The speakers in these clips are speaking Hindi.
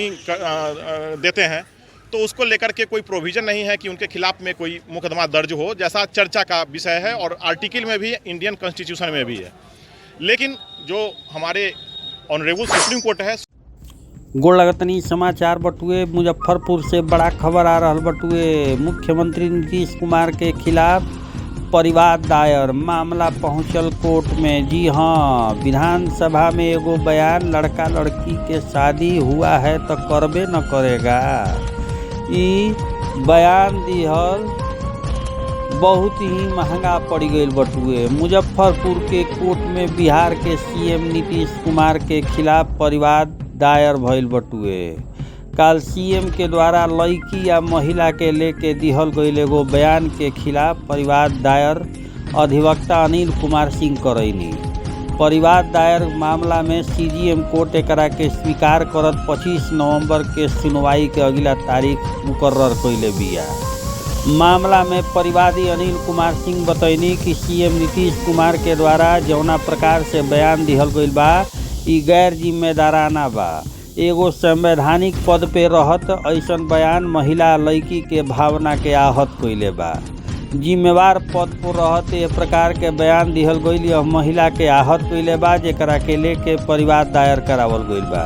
देते हैं तो उसको लेकर के कोई प्रोविज़न नहीं है कि उनके खिलाफ में कोई मुकदमा दर्ज हो, जैसा चर्चा का विषय है और आर्टिकल में भी, इंडियन कॉन्स्टिट्यूशन में भी है। लेकिन जो हमारे ऑनरेबल सुप्रीम कोर्ट है। गोड़ लगतनी समाचार बटुए मुजफ्फरपुर से बड़ा खबर आ रहा बटुए। मुख्यमंत्री नीतीश कुमार के खिलाफ परिवाद दायर, मामला पहुंचल कोर्ट में। जी हाँ, विधानसभा में एगो बयान, लड़का लड़की के शादी हुआ है तो करबे न करेगा, ई बयान दिहल बहुत ही महंगा पड़ गई बटुए। मुजफ्फरपुर के कोर्ट में बिहार के सीएम नीतीश कुमार के खिलाफ परिवाद दायर भइल बटुए। काल सीएम के द्वारा लड़की या महिला के लेके दिहल गईल एगो बयान के खिलाफ परिवाद दायर अधिवक्ता अनिल कुमार सिंह करैनी। परिवाद दायर मामला में सीजीएम कोर्ट एकरा के स्वीकार करत 25 नवंबर के सुनवाई के अगला तारीख मुकर्रर कइले बिया। मामला में परिवादी अनिल कुमार सिंह बतैनी कि सीएम नीतीश कुमार के द्वारा जौना प्रकार से बयान दिहल गईल बा ई गैर जिम्मेदाराना बा। एगो संवैधानिक पद पे रहत ऐसन बयान महिला लड़की के भावना के आहत कइले बा। जिम्मेवार पद पर रहत ए प्रकार के बयान दिहल गईल यह महिला के आहत कइले बा, जेकरा के लेके परिवाद दायर करावल गईल बा।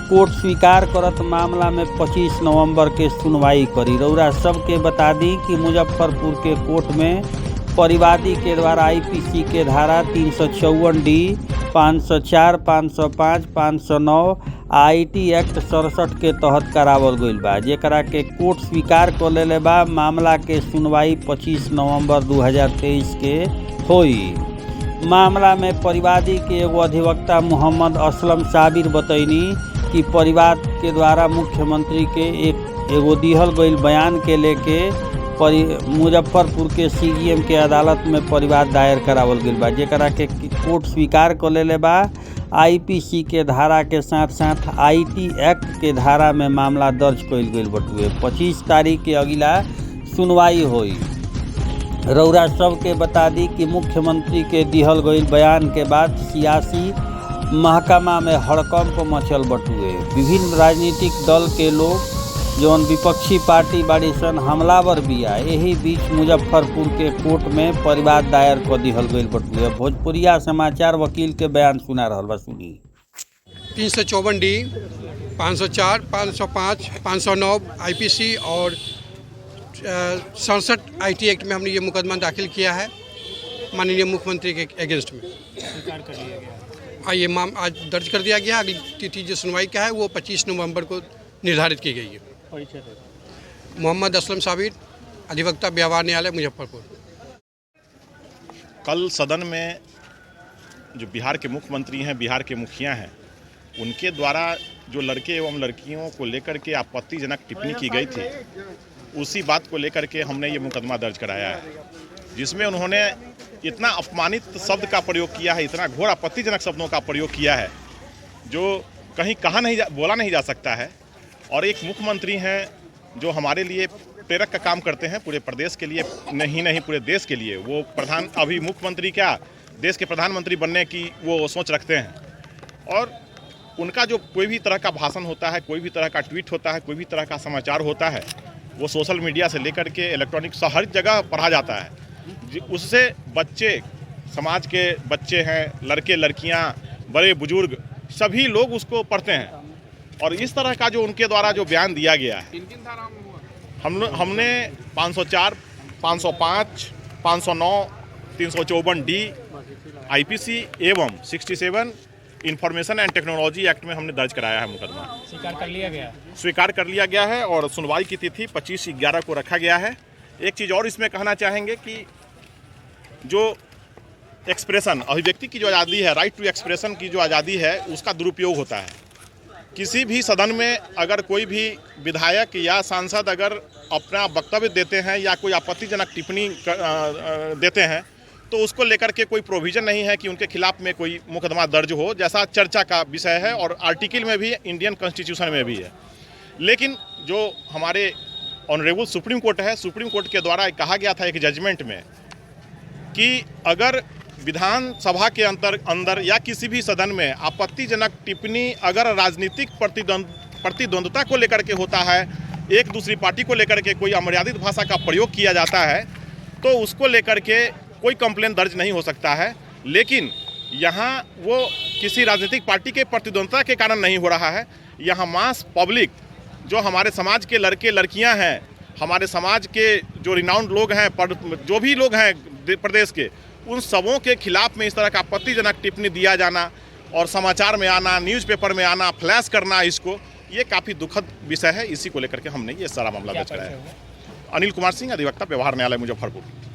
कोर्ट स्वीकार करत मामला में 25 नवंबर के सुनवाई करी। रउरा सबके बता दी कि मुजफ्फरपुर के कोर्ट में परिवादी के द्वारा आईपीसी के धारा 354D, 504, 505, 509 आईटी एक्ट 67 के तहत करावल गईल बा, जेकरा के कोर्ट स्वीकार कर लेले बा। मामला के सुनवाई 25 नवंबर 2023 के होई। मामला में परिवादी के एगो अधिवक्ता मोहम्मद असलम साबिर बतैनी कि परिवाद के द्वारा मुख्यमंत्री के एगो दिहल गईल बयान के लेके मुजफ्फरपुर के सीजीएम के अदालत में परिवाद दायर करावल गईल बा, जेकरा के कोर्ट स्वीकार कर लेले बा। आईपीसी के धारा के साथ साथ आईटी एक्ट के धारा में मामला दर्ज कइल गईल बटुए। 25 तारीख के अगला सुनवाई होई। रउरा सबके बता दी कि मुख्यमंत्री के दिहल गईल बयान के बाद सियासी महकमा में हड़कंप मचल बटुए। विभिन्न राजनीतिक दल के लोग जौन विपक्षी पार्टी बाड़ी सन हमलावर बिया। यही बीच मुजफ्फरपुर के कोर्ट में परिवाद दायर कर दिहल गईल बटुए। भोजपुरिया समाचार वकील के बयान सुना रहल बा, सुनी। 354D, 504, 505, 509 आईपीसी और 67 आईटी एक्ट में हमने ये मुकदमा दाखिल किया है माननीय मुख्यमंत्री के अगेंस्ट में। स्वीकार कर लिया गया। ये मामला आज दर्ज कर दिया गया। अगली तिथि जो सुनवाई का है वो 25 नवंबर को निर्धारित की गई है। मोहम्मद असलम साबिर, अधिवक्ता व्यवहार न्यायालय मुजफ्फरपुर। कल सदन में जो बिहार के मुख्यमंत्री हैं, बिहार के मुखिया हैं, उनके द्वारा जो लड़के एवं लड़कियों को लेकर के आपत्तिजनक टिप्पणी की गई थी, उसी बात को लेकर के हमने ये मुकदमा दर्ज कराया है, जिसमें उन्होंने इतना अपमानित शब्द का प्रयोग किया है, इतना घोर आपत्तिजनक शब्दों का प्रयोग किया है जो कहीं बोला नहीं जा सकता है। और एक मुख्यमंत्री हैं जो हमारे लिए प्रेरक का काम करते हैं, पूरे प्रदेश के लिए नहीं पूरे देश के लिए। वो अभी मुख्यमंत्री क्या, देश के प्रधानमंत्री बनने की वो सोच रखते हैं। और उनका जो कोई भी तरह का भाषण होता है, कोई भी तरह का ट्वीट होता है, कोई भी तरह का समाचार होता है, वो सोशल मीडिया से लेकर के इलेक्ट्रॉनिक हर जगह पढ़ा जाता है। उससे बच्चे, समाज के बच्चे हैं, लड़के लड़कियां, बड़े बुजुर्ग, सभी लोग उसको पढ़ते हैं। और इस तरह का जो उनके द्वारा जो बयान दिया गया है, हमने 504, 505, 509, 354D आईपीसी एवं 67 इंफॉर्मेशन एंड टेक्नोलॉजी एक्ट में हमने दर्ज कराया है मुकदमा। स्वीकार कर लिया गया है और सुनवाई की तिथि 25/11 को रखा गया है। एक चीज़ और इसमें कहना चाहेंगे कि जो एक्सप्रेशन, अभिव्यक्ति की जो आज़ादी है, राइट टू एक्सप्रेशन की जो आज़ादी है, उसका दुरुपयोग होता है। किसी भी सदन में अगर कोई भी विधायक या सांसद अगर अपना वक्तव्य देते हैं या कोई आपत्तिजनक टिप्पणी देते हैं तो उसको लेकर के कोई प्रोविज़न नहीं है कि उनके खिलाफ में कोई मुकदमा दर्ज हो, जैसा चर्चा का विषय है और आर्टिकल में भी, इंडियन कॉन्स्टिट्यूशन में भी है। लेकिन जो हमारे ऑनरेबल सुप्रीम कोर्ट है, सुप्रीम कोर्ट के द्वारा कहा गया था एक जजमेंट में कि अगर विधानसभा के अंदर या किसी भी सदन में आपत्तिजनक टिप्पणी अगर राजनीतिक प्रतिद्वंद्विता को लेकर के होता है, एक दूसरी पार्टी को लेकर के कोई अमर्यादित भाषा का प्रयोग किया जाता है, तो उसको लेकर के कोई कंप्लेन दर्ज नहीं हो सकता है। लेकिन यहाँ वो किसी राजनीतिक पार्टी के प्रतिद्वंद्विता के कारण नहीं हो रहा है। यहाँ मास पब्लिक, जो हमारे समाज के लड़के लड़कियाँ हैं, हमारे समाज के जो रिनाउंड लोग हैं, जो भी लोग हैं प्रदेश के, उन सबों के खिलाफ में इस तरह का आपत्तिजनक टिप्पणी दिया जाना और समाचार में आना, न्यूज़पेपर में आना, फ्लैश करना, इसको ये काफ़ी दुखद विषय है। इसी को लेकर के हमने ये सारा मामला दर्ज कराया है। अनिल कुमार सिंह, अधिवक्ता, व्यवहार न्यायालय, मुजफ्फरपुर।